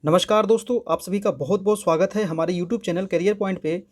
नमस्कार दोस्तों, आप सभी का बहुत बहुत स्वागत है हमारे यूट्यूब चैनल करियर पॉइंट पे।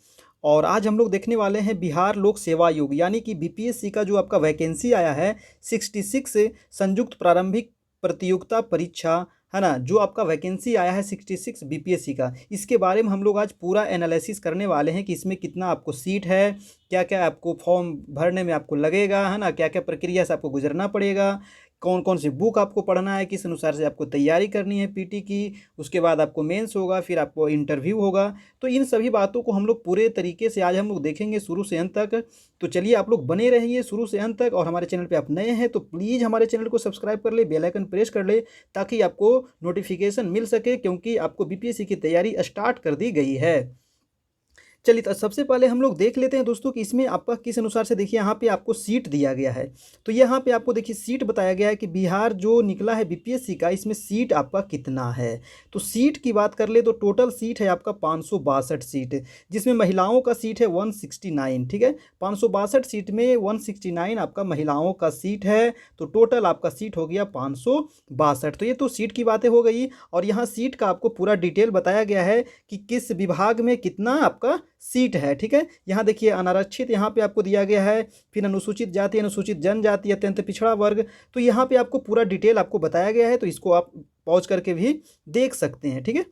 और आज हम लोग देखने वाले हैं बिहार लोक सेवा आयोग यानी कि बीपीएससी का जो आपका वैकेंसी आया है 66 संयुक्त प्रारंभिक प्रतियोगिता परीक्षा, है ना। जो आपका वैकेंसी आया है 66 बीपीएससी का, इसके बारे में हम लोग आज पूरा एनालिसिस करने वाले हैं कि इसमें कितना आपको सीट है, क्या क्या आपको फॉर्म भरने में आपको लगेगा, है ना, क्या क्या प्रक्रिया से आपको गुजरना पड़ेगा, कौन कौन सी बुक आपको पढ़ना है, किस अनुसार से आपको तैयारी करनी है पीटी की। उसके बाद आपको मेंस होगा, फिर आपको इंटरव्यू होगा। तो इन सभी बातों को हम लोग पूरे तरीके से आज हम लोग देखेंगे शुरू से अंत तक। तो चलिए आप लोग बने रहिए शुरू से अंत तक। और हमारे चैनल पे आप नए हैं तो प्लीज़ हमारे चैनल को सब्सक्राइब कर ले, बेल आइकन प्रेस कर ले, ताकि आपको नोटिफिकेशन मिल सके, क्योंकि आपको बीपीएससी की तैयारी स्टार्ट कर दी गई है। चलिए, तो सबसे पहले हम लोग देख लेते हैं दोस्तों कि इसमें आपका किस अनुसार से, देखिए यहाँ पे आपको सीट दिया गया है। तो यहाँ पे आपको देखिए सीट बताया गया है कि बिहार जो निकला है बीपीएससी का, इसमें सीट आपका कितना है। तो सीट की बात कर ले तो टोटल सीट है आपका 562 सीट, जिसमें महिलाओं का सीट है 169। ठीक है, 562 सीट में 169 आपका महिलाओं का सीट है। तो टोटल आपका सीट हो गया 562। तो ये तो सीट की बातें हो गई। और यहाँ सीट का आपको पूरा डिटेल बताया गया है कि किस विभाग में कितना आपका सीट है। ठीक है, यहाँ देखिए अनारक्षित यहाँ पे आपको दिया गया है, फिर अनुसूचित जाति, अनुसूचित जनजाति, अत्यंत पिछड़ा वर्ग। तो यहाँ पे आपको पूरा डिटेल आपको बताया गया है, तो इसको आप पॉज करके भी देख सकते हैं। ठीक है,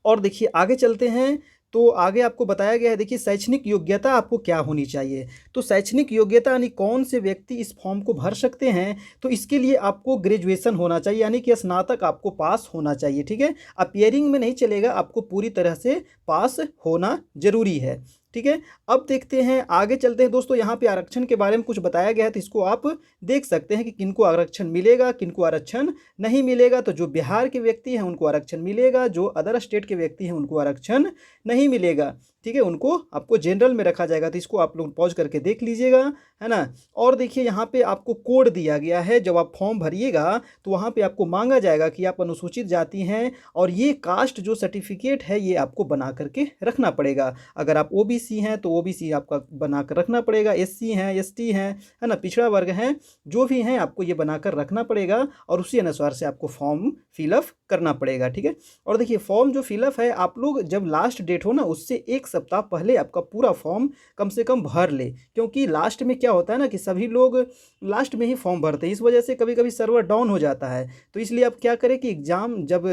और देखिए आगे चलते हैं। तो आगे आपको बताया गया है, देखिए शैक्षणिक योग्यता आपको क्या होनी चाहिए। तो शैक्षणिक योग्यता यानी कौन से व्यक्ति इस फॉर्म को भर सकते हैं। तो इसके लिए आपको ग्रेजुएशन होना चाहिए, यानी कि स्नातक आपको पास होना चाहिए। ठीक है, अपियरिंग में नहीं चलेगा, आपको पूरी तरह से पास होना जरूरी है। ठीक है, अब देखते हैं, आगे चलते हैं दोस्तों। यहाँ पे आरक्षण के बारे में कुछ बताया गया है, तो इसको आप देख सकते हैं कि किनको आरक्षण मिलेगा, किनको आरक्षण नहीं मिलेगा। तो जो बिहार के व्यक्ति हैं उनको आरक्षण मिलेगा, जो अदर स्टेट के व्यक्ति हैं उनको आरक्षण नहीं मिलेगा। ठीक है, उनको आपको जनरल में रखा जाएगा। तो इसको आप लोग पॉज करके देख लीजिएगा, है ना। और देखिए यहाँ पे आपको कोड दिया गया है, जब आप फॉर्म भरिएगा तो वहाँ पे आपको मांगा जाएगा कि आप अनुसूचित जाति हैं, और ये कास्ट जो सर्टिफिकेट है ये आपको बना करके रखना पड़ेगा। अगर आप ओबीसी हैं तो ओबीसी आपका बना कर रखना पड़ेगा, एससी हैं, एसटी हैं, है ना, पिछड़ा वर्ग हैं, जो भी हैं आपको ये बनाकर रखना पड़ेगा, और उसी अनुसार से आपको फॉर्म फिलअप करना पड़ेगा। ठीक है, और देखिए फॉर्म जो फिलअप है, आप लोग जब लास्ट डेट हो ना उससे एक सप्ताह पहले आपका पूरा फॉर्म कम से कम भर ले, क्योंकि लास्ट में क्या होता है ना कि सभी लोग लास्ट में ही फॉर्म भरते हैं, इस वजह से कभी कभी सर्वर डाउन हो जाता है। तो इसलिए आप क्या करें कि एग्ज़ाम जब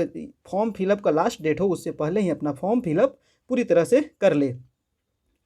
फॉर्म फिलअप का लास्ट डेट हो उससे पहले ही अपना फॉर्म फिलअप पूरी तरह से कर ले।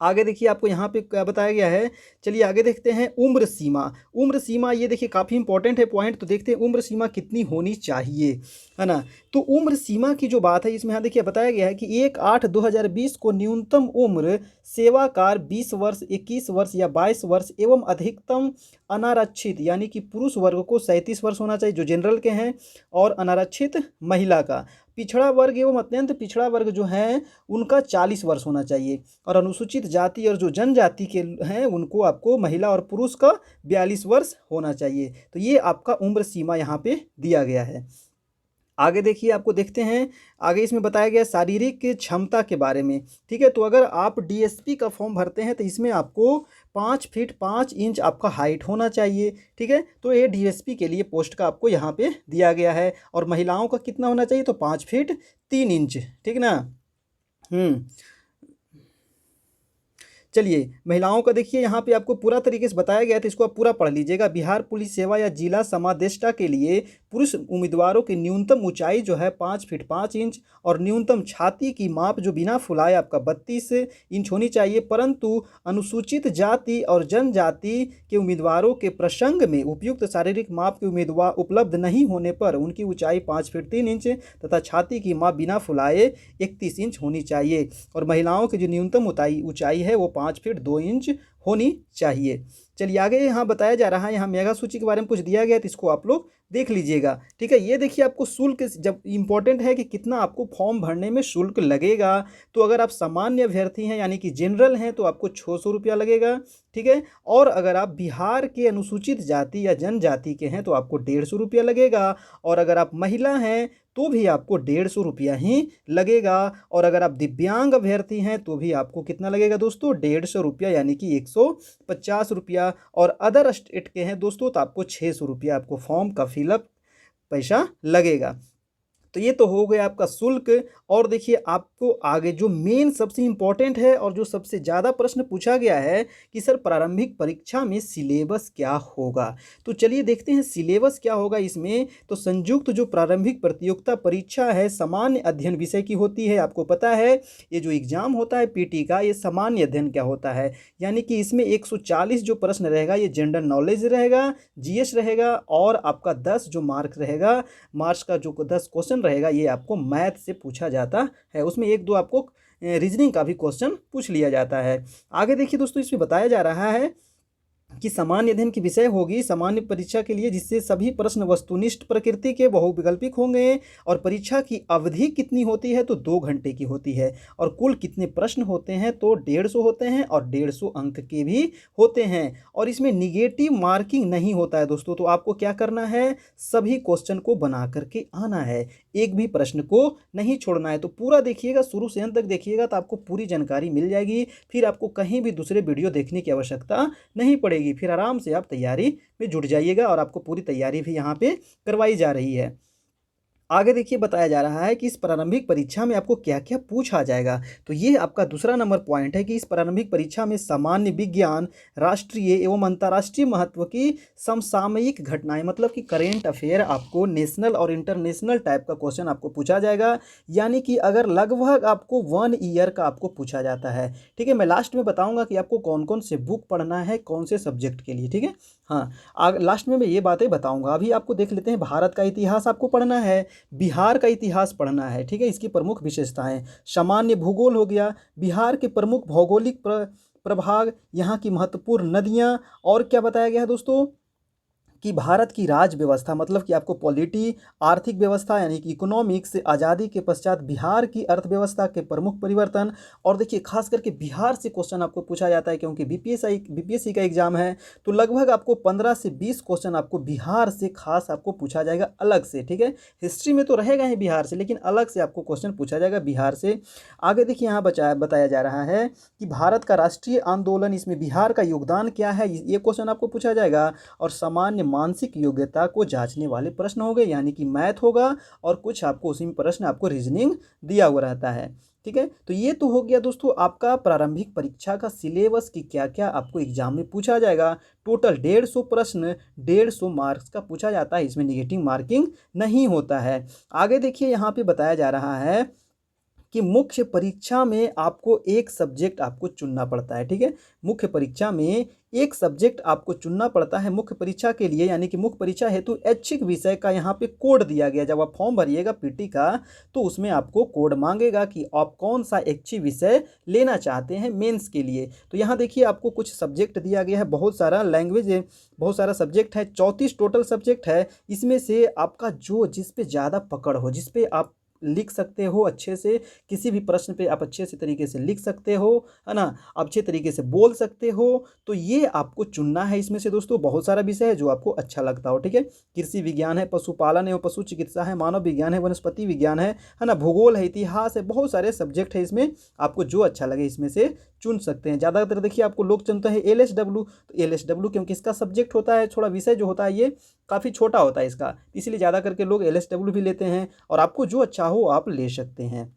आगे देखिए आपको यहाँ पे क्या बताया गया है। चलिए आगे देखते हैं, उम्र सीमा। उम्र सीमा ये देखिए काफ़ी इंपॉर्टेंट है पॉइंट। तो देखते हैं उम्र सीमा कितनी होनी चाहिए, है ना। तो उम्र सीमा की जो बात है इसमें यहाँ देखिए बताया गया है कि 1/8/2020 को न्यूनतम उम्र सेवाकाल 20 वर्ष, 21 वर्ष या 22 वर्ष एवं अधिकतम अनारक्षित यानी कि पुरुष वर्ग को 37 वर्ष होना चाहिए जो जनरल के हैं, और अनारक्षित महिला का, पिछड़ा वर्ग एवं अत्यंत पिछड़ा वर्ग जो है उनका 40 वर्ष होना चाहिए, और अनुसूचित जाति और जो जनजाति के हैं उनको आपको महिला और पुरुष का 42 वर्ष होना चाहिए। तो ये आपका उम्र सीमा यहाँ पे दिया गया है। आगे देखिए आपको देखते हैं, आगे इसमें बताया गया शारीरिक क्षमता के बारे में। ठीक है, तो अगर आप डीएसपी का फॉर्म भरते हैं तो इसमें आपको 5 फीट 5 इंच आपका हाइट होना चाहिए। ठीक है, तो ये डीएसपी के लिए पोस्ट का आपको यहाँ पे दिया गया है। और महिलाओं का कितना होना चाहिए, तो 5 फीट 3 इंच। ठीक ना। हम्म चलिए महिलाओं का देखिए यहाँ पे आपको पूरा तरीके से बताया गया है, तो इसको आप पूरा पढ़ लीजिएगा। बिहार पुलिस सेवा या जिला समादेष्टा के लिए पुरुष उम्मीदवारों की न्यूनतम ऊंचाई जो है 5 फीट 5 इंच, और न्यूनतम छाती की माप जो बिना फुलाए आपका 32 इंच होनी चाहिए। परंतु अनुसूचित जाति और जनजाति के उम्मीदवारों के प्रसंग में उपयुक्त शारीरिक माप के उम्मीदवार उपलब्ध नहीं होने पर उनकी ऊंचाई 5 फीट 3 इंच तथा छाती की माप बिना फुलाए 31 इंच होनी चाहिए। और महिलाओं की जो न्यूनतम ऊंचाई है वो 5 फीट 2 इंच होनी चाहिए। चलिए आगे यहाँ बताया जा रहा है, यहाँ मेगा सूची के बारे में कुछ दिया गया है, तो इसको आप लोग देख लीजिएगा। ठीक है, ये देखिए आपको शुल्क जब इंपॉर्टेंट है कि कितना आपको फॉर्म भरने में शुल्क लगेगा। तो अगर आप सामान्य अभ्यर्थी हैं यानी कि जनरल हैं तो आपको 600 रुपया लगेगा। ठीक है, और अगर आप बिहार के अनुसूचित जाति या जनजाति के हैं तो आपको 150 रुपया लगेगा। और अगर आप महिला हैं तो भी आपको 150 रुपया ही लगेगा। और अगर आप दिव्यांग अभ्यर्थी हैं तो भी आपको कितना लगेगा दोस्तों, 150 रुपया यानी कि 150 रुपया। और अदर स्टेट के हैं दोस्तों तो आपको 600 रुपया आपको फॉर्म का फिलअप पैसा लगेगा। तो ये तो हो गया आपका शुल्क। और देखिए आपको आगे जो मेन सबसे इम्पोर्टेंट है और जो सबसे ज़्यादा प्रश्न पूछा गया है कि सर प्रारंभिक परीक्षा में सिलेबस क्या होगा। तो चलिए देखते हैं सिलेबस क्या होगा इसमें। तो संयुक्त जो प्रारंभिक प्रतियोगिता परीक्षा है सामान्य अध्ययन विषय की होती है। आपको पता है ये जो एग्ज़ाम होता है पीटी का, ये सामान्य अध्ययन क्या होता है, यानी कि इसमें 140 जो प्रश्न रहेगा ये जनरल नॉलेज रहेगा, जीएस रहेगा, और आपका 10 जो मार्क रहेगा, मार्क्स का जो 10 क्वेश्चन रहेगा ये आपको मैथ से पूछा जाता है। उसमें एक दो आपको रीजनिंग का भी क्वेश्चन पूछ लिया जाता है। आगे देखिए दोस्तों, इसमें बताया जा रहा है कि सामान्य अध्ययन की विषय होगी सामान्य परीक्षा के लिए, जिससे सभी प्रश्न वस्तुनिष्ठ प्रकृति के बहुविकल्पिक होंगे। और परीक्षा की अवधि कितनी होती है, तो 2 घंटे की होती है। और कुल कितने प्रश्न होते हैं, तो 150 होते हैं और 150 अंक के भी होते हैं। और इसमें निगेटिव मार्किंग नहीं होता है दोस्तों। तो आपको क्या करना है, सभी क्वेश्चन को बना करके आना है, एक भी प्रश्न को नहीं छोड़ना है। तो पूरा देखिएगा, शुरू से अंत तक देखिएगा तो आपको पूरी जानकारी मिल जाएगी। फिर आपको कहीं भी दूसरे वीडियो देखने की आवश्यकता नहीं पड़ेगी। फिर आराम से आप तैयारी में जुट जाइएगा और आपको पूरी तैयारी भी यहाँ पे करवाई जा रही है। आगे देखिए बताया जा रहा है कि इस प्रारंभिक परीक्षा में आपको क्या क्या पूछा जाएगा। तो ये आपका दूसरा नंबर पॉइंट है कि इस प्रारंभिक परीक्षा में सामान्य विज्ञान, राष्ट्रीय एवं अंतर्राष्ट्रीय महत्व की समसामयिक घटनाएं, मतलब कि करेंट अफेयर, आपको नेशनल और इंटरनेशनल टाइप का क्वेश्चन आपको पूछा जाएगा। यानी कि अगर लगभग आपको 1 ईयर का आपको पूछा जाता है। ठीक है, मैं लास्ट में बताऊँगा कि आपको कौन कौन से बुक पढ़ना है कौन से सब्जेक्ट के लिए। ठीक है, हाँ लास्ट में मैं ये बातें बताऊँगा। अभी आपको देख लेते हैं, भारत का इतिहास आपको पढ़ना है, बिहार का इतिहास पढ़ना है। ठीक है, इसकी प्रमुख विशेषताएं, सामान्य भूगोल हो गया, बिहार के प्रमुख भौगोलिक प्रभाग, यहाँ की महत्वपूर्ण नदियाँ। और क्या बताया गया है दोस्तों कि भारत की राज व्यवस्था, मतलब कि आपको पॉलिटी, आर्थिक व्यवस्था यानी कि इकोनॉमिक्स, आज़ादी के पश्चात बिहार की अर्थव्यवस्था के प्रमुख परिवर्तन। और देखिए खास करके बिहार से क्वेश्चन आपको पूछा जाता है, क्योंकि बीपीएससी का एग्जाम है। तो लगभग आपको 15 से 20 क्वेश्चन आपको बिहार से खास आपको पूछा जाएगा अलग से। ठीक है, हिस्ट्री में तो रहेगा ही बिहार से, लेकिन अलग से आपको क्वेश्चन पूछा जाएगा बिहार से। आगे देखिए यहाँ बताया जा रहा है कि भारत का राष्ट्रीय आंदोलन, इसमें बिहार का योगदान क्या है, ये क्वेश्चन आपको पूछा जाएगा। और सामान्य मानसिक योग्यता को जांचने वाले प्रश्न हो गए, यानी कि मैथ होगा, और कुछ आपको उसी में प्रश्न आपको रीजनिंग दिया हुआ रहता है। ठीक है, तो ये तो हो गया दोस्तों आपका प्रारंभिक परीक्षा का सिलेबस की क्या क्या आपको एग्जाम में पूछा जाएगा। टोटल 150 प्रश्न 150 मार्क्स का पूछा जाता है, इसमें निगेटिव मार्किंग नहीं होता है। आगे देखिए यहाँ पे बताया जा रहा है कि मुख्य परीक्षा में आपको एक सब्जेक्ट आपको चुनना पड़ता है। ठीक है, मुख्य परीक्षा में एक सब्जेक्ट आपको चुनना पड़ता है मुख्य परीक्षा के लिए, यानी कि मुख्य परीक्षा हेतु ऐच्छिक विषय का यहाँ पे कोड दिया गया। जब आप फॉर्म भरिएगा पीटी का तो उसमें आपको कोड मांगेगा कि आप कौन सा ऐच्छिक विषय लेना चाहते हैं मेंस के लिए। तो यहाँ देखिए आपको कुछ सब्जेक्ट दिया गया है, बहुत सारा लैंग्वेज है, बहुत सारा सब्जेक्ट है, 34 टोटल सब्जेक्ट है। इसमें से आपका जो जिस पे ज़्यादा पकड़ हो, जिस पे आप लिख सकते हो अच्छे से, किसी भी प्रश्न पे आप अच्छे से तरीके से लिख सकते हो, है ना, अच्छे तरीके से बोल सकते हो, तो ये आपको चुनना है। इसमें से दोस्तों बहुत सारा विषय है जो आपको अच्छा लगता हो। ठीक है, कृषि विज्ञान है, पशुपालन है, पशु चिकित्सा है, मानव विज्ञान है, वनस्पति विज्ञान है ना, भूगोल है, इतिहास है, बहुत सारे सब्जेक्ट है। इसमें आपको जो अच्छा लगे इसमें से चुन सकते हैं। ज़्यादातर देखिए आपको लोग चुनते हैं एलएसडब्ल्यू, तो एलएसडब्ल्यू क्योंकि इसका सब्जेक्ट होता है थोड़ा, विषय जो होता है ये काफ़ी छोटा होता है इसका, इसलिए ज़्यादा करके लोग एलएसडब्ल्यू भी लेते हैं। और आपको जो अच्छा हो आप ले सकते हैं।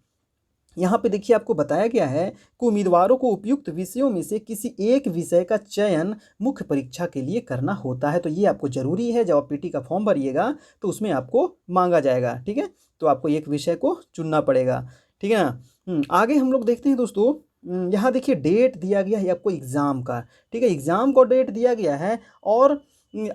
यहाँ पे देखिए आपको बताया गया है कि उम्मीदवारों को उपयुक्त विषयों में से किसी एक विषय का चयन मुख्य परीक्षा के लिए करना होता है। तो ये आपको जरूरी है, जब आप पीटी का फॉर्म भरिएगा तो उसमें आपको मांगा जाएगा। ठीक है, तो आपको एक विषय को चुनना पड़ेगा। ठीक है ना। आगे हम लोग देखते हैं दोस्तों, यहाँ देखिए डेट दिया गया है आपको एग्ज़ाम का। ठीक है, एग्ज़ाम का डेट दिया गया है, और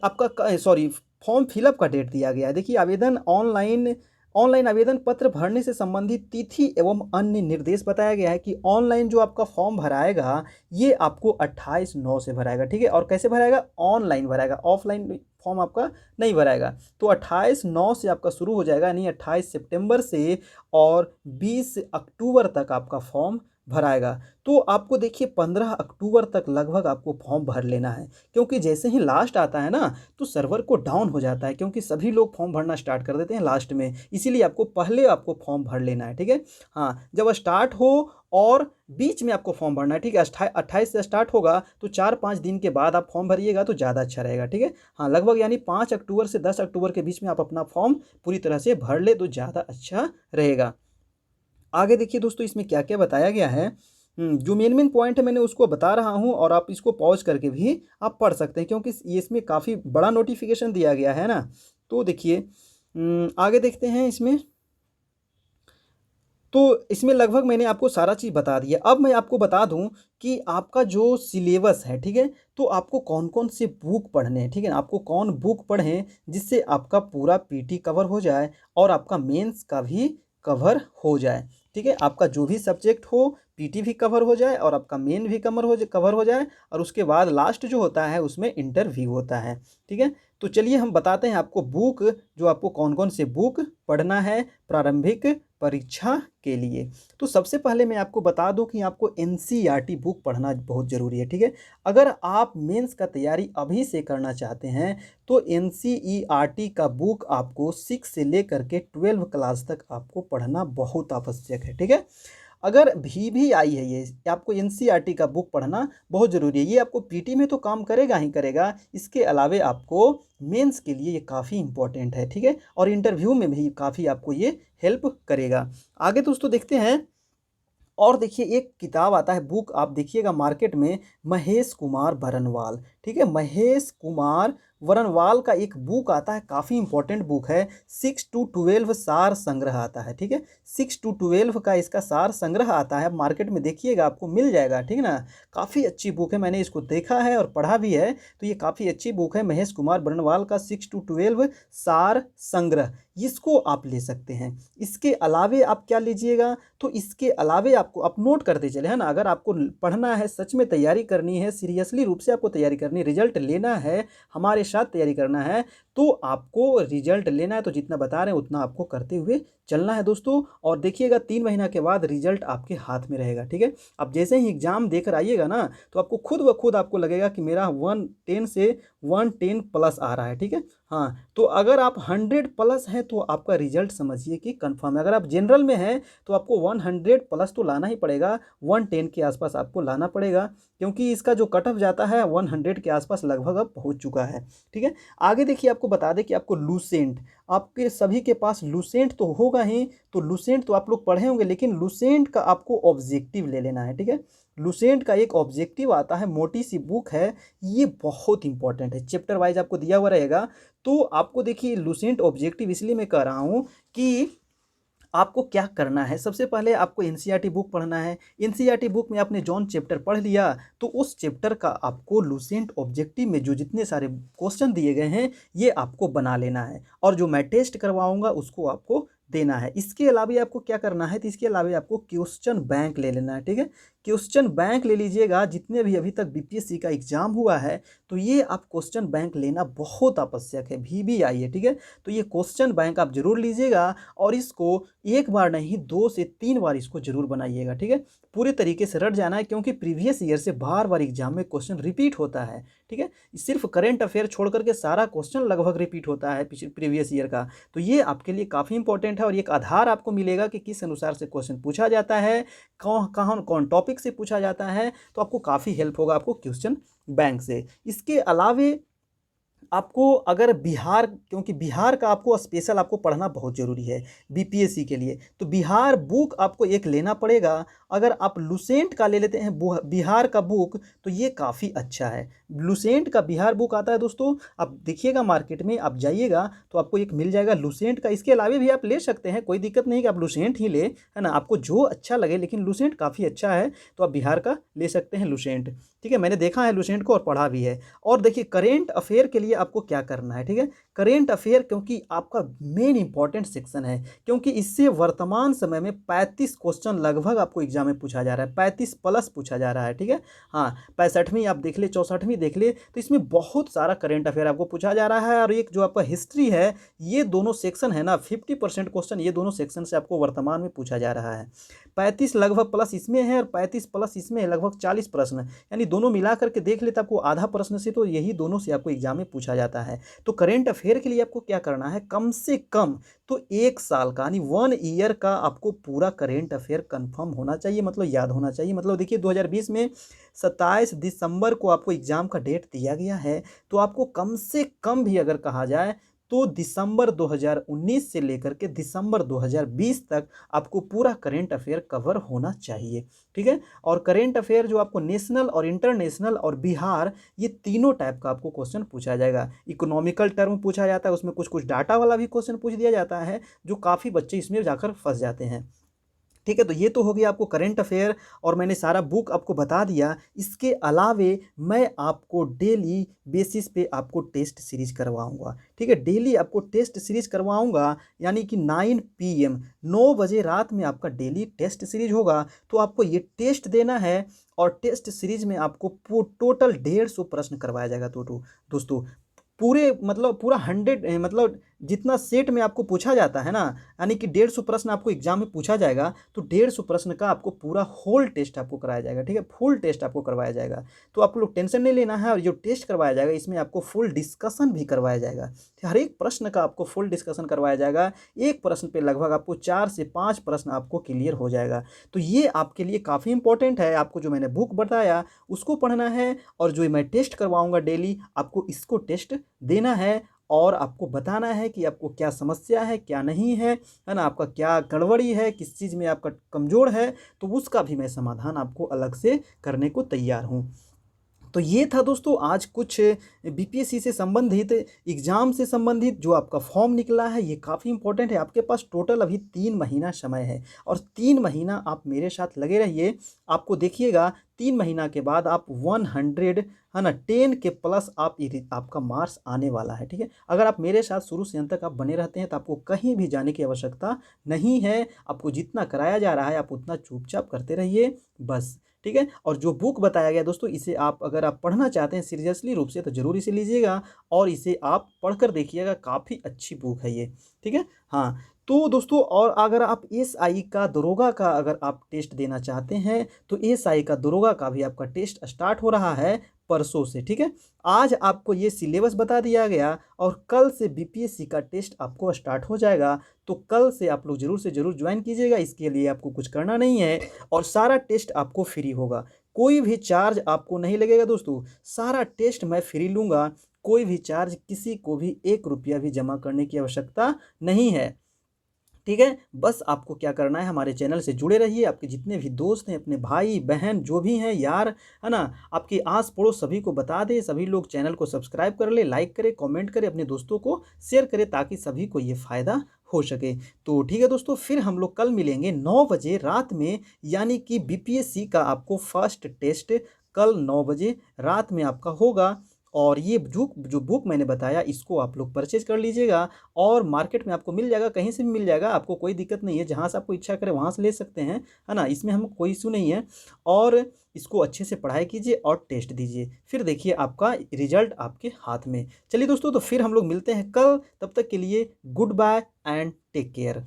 आपका फॉर्म फिलअप का डेट दिया गया है। देखिए ऑनलाइन आवेदन पत्र भरने से संबंधित तिथि एवं अन्य निर्देश बताया गया है कि ऑनलाइन जो आपका फॉर्म भराएगा ये आपको 28/9 से भराएगा। ठीक है, और कैसे भराएगा, ऑनलाइन भराएगा, ऑफलाइन फॉर्म आपका नहीं भराएगा। तो 28/9 से आपका शुरू हो जाएगा, यानी 28 सितंबर से और 20 अक्टूबर तक आपका फॉर्म भराएगा। तो आपको देखिए 15 अक्टूबर तक लगभग आपको फॉर्म भर लेना है, क्योंकि जैसे ही लास्ट आता है ना तो सर्वर को डाउन हो जाता है, क्योंकि सभी लोग फॉर्म भरना स्टार्ट कर देते हैं लास्ट में, इसीलिए आपको पहले आपको फॉर्म भर लेना है, ठीक है। हाँ, जब स्टार्ट हो और बीच में आपको फॉर्म भरना है, ठीक है। 28 से स्टार्ट होगा तो 4-5 दिन के बाद आप फॉर्म भरिएगा तो ज़्यादा अच्छा रहेगा, ठीक है। हाँ, लगभग यानी 5 अक्टूबर से 10 अक्टूबर के बीच में आप अपना फॉर्म पूरी तरह से भर ले तो ज़्यादा अच्छा रहेगा। आगे देखिए दोस्तों, इसमें क्या क्या बताया गया है। जो मेन मेन पॉइंट है मैंने उसको बता रहा हूँ, और आप इसको पॉज करके भी आप पढ़ सकते हैं, क्योंकि ये इसमें काफ़ी बड़ा नोटिफिकेशन दिया गया है ना। तो देखिए आगे देखते हैं इसमें। तो इसमें लगभग मैंने आपको सारा चीज़ बता दिया। अब मैं आपको बता दूं कि आपका जो सिलेबस है, ठीक है, तो आपको कौन कौन से बुक पढ़ने हैं, ठीक है, आपको कौन बुक पढ़ें जिससे आपका पूरा पीटी कवर हो जाए और आपका मेंस का भी कवर हो जाए, ठीक है। आपका जो भी सब्जेक्ट हो पीटी भी कवर हो जाए और आपका मेन भी कवर हो जाए, और उसके बाद लास्ट जो होता है उसमें इंटरव्यू होता है, ठीक है। तो चलिए हम बताते हैं आपको बुक, जो आपको कौन कौन से बुक पढ़ना है प्रारंभिक परीक्षा के लिए। तो सबसे पहले मैं आपको बता दूं कि आपको एनसीईआरटी बुक पढ़ना बहुत ज़रूरी है, ठीक है। अगर आप मेंस का तैयारी अभी से करना चाहते हैं तो एनसीईआरटी का बुक आपको 6 से लेकर के 12 क्लास तक आपको पढ़ना बहुत आवश्यक है, ठीक है। अगर VVI है ये, आपको एनसीईआरटी का बुक पढ़ना बहुत ज़रूरी है। ये आपको पीटी में तो काम करेगा ही करेगा, इसके अलावे आपको मेंस के लिए ये काफ़ी इंपॉर्टेंट है, ठीक है, और इंटरव्यू में भी काफ़ी आपको ये हेल्प करेगा। आगे दोस्तों देखते हैं। और देखिए एक किताब आता है, बुक आप देखिएगा मार्केट में, महेश कुमार बरनवाल, ठीक है, महेश कुमार वरनवाल का एक बुक आता है, काफ़ी इंपॉर्टेंट बुक है, 6 to 12 सार संग्रह आता है, ठीक है। 6 to 12 का इसका सार संग्रह आता है, मार्केट में देखिएगा आपको मिल जाएगा, ठीक ना। काफ़ी अच्छी बुक है, मैंने इसको देखा है और पढ़ा भी है, तो ये काफ़ी अच्छी बुक है महेश कुमार बरनवाल का 6 to 12 सार संग्रह, इसको आप ले सकते हैं। इसके अलावे आप क्या लीजिएगा, तो इसके अलावे आपको आप नोट करते चले, है ना। अगर आपको पढ़ना है, सच में तैयारी करनी है, सीरियसली रूप से आपको तैयारी करनी है, रिजल्ट लेना है, हमारे साथ तैयारी करना है, तो आपको रिजल्ट लेना है, तो जितना बता रहे हैं उतना आपको करते हुए चलना है दोस्तों। और देखिएगा 3 महीना के बाद रिजल्ट आपके हाथ में रहेगा, ठीक है। अब जैसे ही एग्जाम देकर आइएगा ना तो आपको खुद ब खुद आपको लगेगा कि मेरा 110 से 110 प्लस आ रहा है, ठीक है। हाँ, तो अगर आप 100 प्लस हैं तो आपका रिजल्ट समझिए कि कंफर्म है। अगर आप जनरल में हैं तो आपको 100 प्लस तो लाना ही पड़ेगा, 110 के आसपास आपको लाना पड़ेगा, क्योंकि इसका जो कट ऑफ जाता है 100 के आसपास लगभग अब पहुंच चुका है, ठीक है। आगे देखिए, आपको बता दें कि आपको लूसेंट, आपके सभी के पास लूसेंट तो होगा ही, तो लूसेंट तो आप लोग पढ़े होंगे, लेकिन लूसेंट का आपको ऑब्जेक्टिव ले लेना है, ठीक है। लूसेंट का एक ऑब्जेक्टिव आता है, मोटी सी बुक है, ये बहुत इंपॉर्टेंट है, चैप्टर वाइज आपको दिया हुआ रहेगा। तो आपको देखिए लूसेंट ऑब्जेक्टिव इसलिए मैं कह रहा हूँ कि आपको क्या करना है। सबसे पहले आपको एनसीईआरटी बुक पढ़ना है। एनसीईआरटी बुक में आपने जॉन चैप्टर पढ़ लिया तो उस चैप्टर का आपको लूसेंट ऑब्जेक्टिव में जो जितने सारे क्वेश्चन दिए गए हैं ये आपको बना लेना है, और जो मैं टेस्ट करवाऊंगा उसको आपको देना है। इसके अलावा आपको क्या करना है, तो इसके अलावा आपको क्वेश्चन बैंक ले लेना है, ठीक है। क्वेश्चन बैंक ले लीजिएगा, जितने भी अभी तक बीपीएससी का एग्जाम हुआ है तो ये आप क्वेश्चन बैंक लेना बहुत आवश्यक है, VVI है, ठीक है। तो ये क्वेश्चन बैंक आप जरूर लीजिएगा, और इसको एक बार नहीं 2 से 3 बार इसको जरूर बनाइएगा, ठीक है। पूरे तरीके से रट जाना है, क्योंकि प्रीवियस ईयर से बार बार एग्जाम में क्वेश्चन रिपीट होता है, ठीक है। सिर्फ करेंट अफेयर छोड़ करके सारा क्वेश्चन लगभग रिपीट होता है प्रीवियस ईयर का, तो ये आपके लिए काफ़ी इंपॉर्टेंट है। और एक आधार आपको मिलेगा कि किस अनुसार से क्वेश्चन पूछा जाता है, कौन टॉपिक से पूछा जाता है, तो आपको काफ़ी हेल्प होगा आपको क्वेश्चन बैंक से। इसके अलावे आपको अगर बिहार, क्योंकि बिहार का आपको स्पेशल आपको पढ़ना बहुत ज़रूरी है बीपीएससी के लिए, तो बिहार बुक आपको एक लेना पड़ेगा। अगर आप लूसेंट का ले लेते हैं बिहार का बुक तो ये काफ़ी अच्छा है। लूसेंट का बिहार बुक आता है दोस्तों, आप देखिएगा मार्केट में, आप जाइएगा तो आपको एक मिल जाएगा लूसेंट का। इसके अलावा भी आप ले सकते हैं, कोई दिक्कत नहीं कि आप लूसेंट ही ले, है ना, आपको जो अच्छा लगे, लेकिन लूसेंट काफ़ी अच्छा है तो आप बिहार का ले सकते हैं लूसेंट, ठीक है। मैंने देखा है लूसेंट को और पढ़ा भी है। और देखिए करेंट अफेयर के लिए आपको क्या करना है, ठीक है। करेंट अफेयर क्योंकि आपका मेन इंपॉर्टेंट सेक्शन है, क्योंकि इससे वर्तमान समय में 35 क्वेश्चन लगभग आपको एग्जाम में पूछा जा रहा है, 35 प्लस पूछा जा रहा है। ठीक है, हाँ 65वीं आप देख ले, 64वीं देख ले, तो इसमें बहुत सारा करेंट अफेयर आपको पूछा जा रहा है। और एक जो आपका हिस्ट्री है, ये दोनों सेक्शन है ना, 50% क्वेश्चन ये दोनों सेक्शन से आपको वर्तमान में पूछा जा रहा है। 35 लगभग प्लस इसमें है और 35 प्लस इसमें है, लगभग 40 प्रश्न, यानी दोनों मिला करके देख लेते आपको आधा प्रश्न से तो यही दोनों से आपको एग्जाम में पूछा जाता है। तो करेंट अफेयर के लिए आपको क्या करना है, कम से कम तो 1 साल का यानी 1 ईयर का आपको पूरा करेंट अफेयर कंफर्म होना चाहिए, मतलब याद होना चाहिए। मतलब देखिए 2020 में 27 दिसंबर को आपको एग्जाम का डेट दिया गया है, तो आपको कम से कम भी अगर कहा जाए तो दिसंबर 2019 से लेकर के दिसंबर 2020 तक आपको पूरा करेंट अफेयर कवर होना चाहिए। ठीक है, और करेंट अफेयर जो आपको नेशनल और इंटरनेशनल और बिहार, ये तीनों टाइप का आपको क्वेश्चन पूछा जाएगा। इकोनॉमिकल टर्म पूछा जाता है, उसमें कुछ कुछ डाटा वाला भी क्वेश्चन पूछ दिया जाता है, जो काफ़ी बच्चे इसमें जाकर फंस जाते हैं। ठीक है, तो ये तो हो गया आपको करंट अफेयर और मैंने सारा बुक आपको बता दिया। इसके अलावे मैं आपको डेली बेसिस पे आपको टेस्ट सीरीज करवाऊंगा। ठीक है, डेली आपको टेस्ट सीरीज करवाऊंगा, यानी कि 9 PM 9 बजे रात में आपका डेली टेस्ट सीरीज होगा। तो आपको ये टेस्ट देना है और टेस्ट सीरीज में आपको टोटल 150 प्रश्न करवाया जाएगा। तो दोस्तों पूरे मतलब पूरा 100 मतलब जितना सेट में आपको पूछा जाता है ना, यानी कि 150 प्रश्न आपको एग्जाम में पूछा जाएगा, तो 150 प्रश्न का आपको पूरा होल टेस्ट आपको कराया जाएगा। ठीक है, फुल टेस्ट आपको करवाया जाएगा। तो आप लोग टेंशन नहीं लेना है, और जो टेस्ट करवाया जाएगा इसमें आपको फुल डिस्कशन भी करवाया जाएगा। हर एक प्रश्न का आपको फुल डिस्कशन करवाया जाएगा। एक प्रश्न पे लगभग आपको 4 से 5 प्रश्न आपको क्लियर हो जाएगा। तो ये आपके लिए काफ़ी इंपॉर्टेंट है। आपको जो मैंने बुक बताया उसको पढ़ना है, और जो मैं टेस्ट करवाऊँगा डेली, आपको इसको टेस्ट देना है और आपको बताना है कि आपको क्या समस्या है, क्या नहीं है ना, आपका क्या गड़बड़ी है, किस चीज़ में आपका कमज़ोर है, तो उसका भी मैं समाधान आपको अलग से करने को तैयार हूँ। तो ये था दोस्तों आज कुछ बीपीएससी से संबंधित, एग्ज़ाम से संबंधित जो आपका फॉर्म निकला है, ये काफ़ी इंपॉर्टेंट है। आपके पास टोटल अभी 3 महीना समय है, और 3 महीना आप मेरे साथ लगे रहिए। आपको देखिएगा 3 महीना के बाद आप 100 है ना 10 के प्लस आपका मार्क्स आने वाला है। ठीक है, अगर आप मेरे साथ शुरू से अंत तक आप बने रहते हैं तो आपको कहीं भी जाने की आवश्यकता नहीं है। आपको जितना कराया जा रहा है आप उतना चुपचाप करते रहिए बस। ठीक है, और जो बुक बताया गया दोस्तों, इसे आप अगर आप पढ़ना चाहते हैं सीरियसली रूप से, तो ज़रूर इसे लीजिएगा और इसे आप पढ़कर देखिएगा। काफ़ी अच्छी बुक है ये। ठीक है, हाँ तो दोस्तों, और अगर आप एसआई का दरोगा का अगर आप टेस्ट देना चाहते हैं, तो एसआई का दरोगा का भी आपका टेस्ट स्टार्ट हो रहा है परसों से। ठीक है, आज आपको ये सिलेबस बता दिया गया और कल से बीपीएससी का टेस्ट आपको स्टार्ट हो जाएगा। तो कल से आप लोग ज़रूर से ज़रूर ज्वाइन कीजिएगा। इसके लिए आपको कुछ करना नहीं है, और सारा टेस्ट आपको फ्री होगा। कोई भी चार्ज आपको नहीं लगेगा दोस्तों, सारा टेस्ट मैं फ्री लूँगा। कोई भी चार्ज, किसी को भी 1 रुपया भी जमा करने की आवश्यकता नहीं है। ठीक है, बस आपको क्या करना है, हमारे चैनल से जुड़े रहिए। आपके जितने भी दोस्त हैं, अपने भाई बहन जो भी हैं यार, है ना, आपके आस पड़ोस सभी को बता दें। सभी लोग चैनल को सब्सक्राइब कर ले, लाइक करें, कमेंट करें, अपने दोस्तों को शेयर करें, ताकि सभी को ये फ़ायदा हो सके। तो ठीक है दोस्तों, फिर हम लोग कल मिलेंगे 9 बजे रात में, यानी कि बीपीएससी का आपको फर्स्ट टेस्ट कल 9 बजे रात में आपका होगा। और ये जो बुक मैंने बताया, इसको आप लोग परचेज कर लीजिएगा, और मार्केट में आपको मिल जाएगा, कहीं से भी मिल जाएगा, आपको कोई दिक्कत नहीं है। जहाँ से आपको इच्छा करे वहाँ से ले सकते हैं, है ना, इसमें हम कोई इशू नहीं है। और इसको अच्छे से पढ़ाई कीजिए और टेस्ट दीजिए, फिर देखिए आपका रिजल्ट आपके हाथ में। चलिए दोस्तों, तो फिर हम लोग मिलते हैं कल। तब तक के लिए good bye and take care.